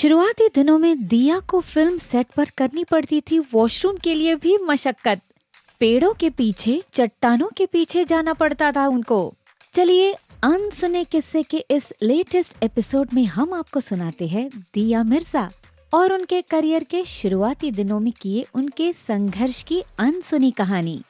शुरुआती दिनों में दिया को फिल्म सेट पर करनी पड़ती थी वॉशरूम के लिए भी मशक्कत। पेड़ों के पीछे, चट्टानों के पीछे जाना पड़ता था उनको। चलिए अनसुने किस्से के इस लेटेस्ट एपिसोड में हम आपको सुनाते हैं दिया मिर्जा और उनके करियर के शुरुआती दिनों में किए उनके संघर्ष की अनसुनी कहानी।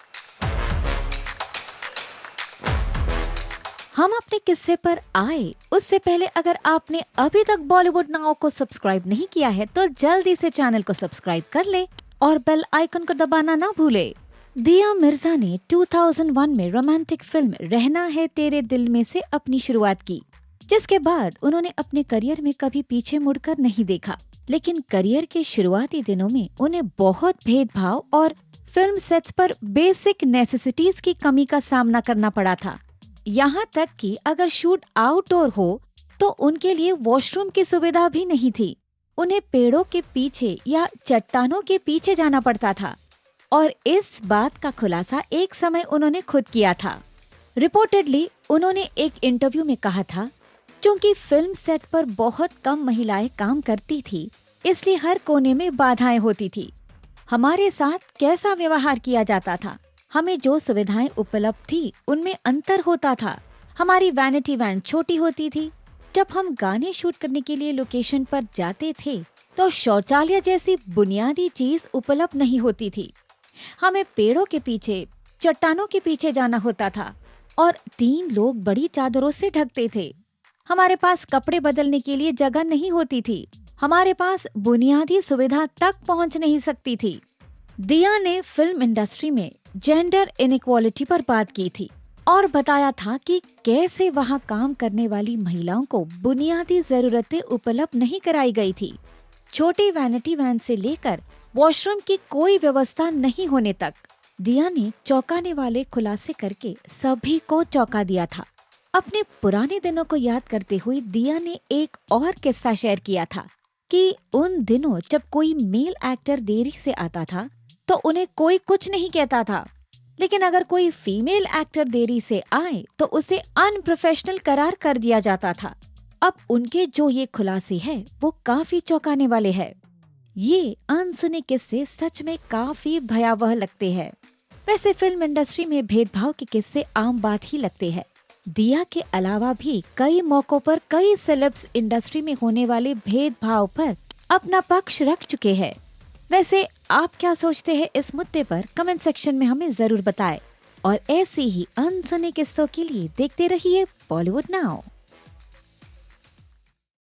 हम अपने किस्से पर आए उससे पहले अगर आपने अभी तक बॉलीवुड नाउ को सब्सक्राइब नहीं किया है तो जल्दी से चैनल को सब्सक्राइब कर ले और बेल आइकन को दबाना ना भूले। दिया मिर्जा ने 2001 में रोमांटिक फिल्म रहना है तेरे दिल में से अपनी शुरुआत की, जिसके बाद उन्होंने अपने करियर में कभी पीछे मुड़कर नहीं देखा। लेकिन करियर के शुरुआती दिनों में उन्हें बहुत भेदभाव और फिल्म सेट्स पर बेसिक नेसेसिटीज की कमी का सामना करना पड़ा था। यहाँ तक कि अगर शूट आउटडोर हो तो उनके लिए वॉशरूम की सुविधा भी नहीं थी। उन्हें पेड़ों के पीछे या चट्टानों के पीछे जाना पड़ता था और इस बात का खुलासा एक समय उन्होंने खुद किया था। रिपोर्टेडली उन्होंने एक इंटरव्यू में कहा था, चूंकि फिल्म सेट पर बहुत कम महिलाएं काम करती थी, इसलिए हर कोने में बाधाएं होती थी। हमारे साथ कैसा व्यवहार किया जाता था, हमें जो सुविधाएं उपलब्ध थी उनमें अंतर होता था। हमारी वैनिटी वैन छोटी होती थी। जब हम गाने शूट करने के लिए लोकेशन पर जाते थे तो शौचालय जैसी बुनियादी चीज उपलब्ध नहीं होती थी। हमें पेड़ों के पीछे, चट्टानों के पीछे जाना होता था और 3 लोग बड़ी चादरों से ढकते थे। हमारे पास कपड़े बदलने के लिए जगह नहीं होती थी। हमारे पास बुनियादी सुविधा तक पहुंच नहीं सकती थी। दिया ने फिल्म इंडस्ट्री में जेंडर इनइक्वालिटी पर बात की थी और बताया था कि कैसे वहां काम करने वाली महिलाओं को बुनियादी जरूरतें उपलब्ध नहीं कराई गई थी। छोटी वैनिटी वैन से लेकर वॉशरूम की कोई व्यवस्था नहीं होने तक। दिया ने चौंकाने वाले खुलासे करके सभी को चौंका दिया था। अपने पुराने दिनों को याद करते हुए दिया ने एक और किस्सा शेयर किया था कि उन दिनों जब कोई मेल एक्टर देरी से आता था तो उन्हें कोई कुछ नहीं कहता था, लेकिन अगर कोई फीमेल एक्टर देरी से आए तो उसे अनप्रोफेशनल करार कर दिया जाता था। अब उनके जो ये खुलासे हैं वो काफी चौंकाने वाले हैं। ये अनसुने किस्से सच में काफी भयावह लगते हैं। वैसे फिल्म इंडस्ट्री में भेदभाव के किस्से आम बात ही लगते हैं। दिया के अलावा भी कई मौकों पर कई सेलेब्स इंडस्ट्री में होने वाले भेदभाव पर अपना पक्ष रख चुके हैं। वैसे आप क्या सोचते हैं इस मुद्दे पर कमेंट सेक्शन में हमें जरूर बताएं और ऐसी ही अनसुने किस्सों के लिए देखते रहिए बॉलीवुड नाउ।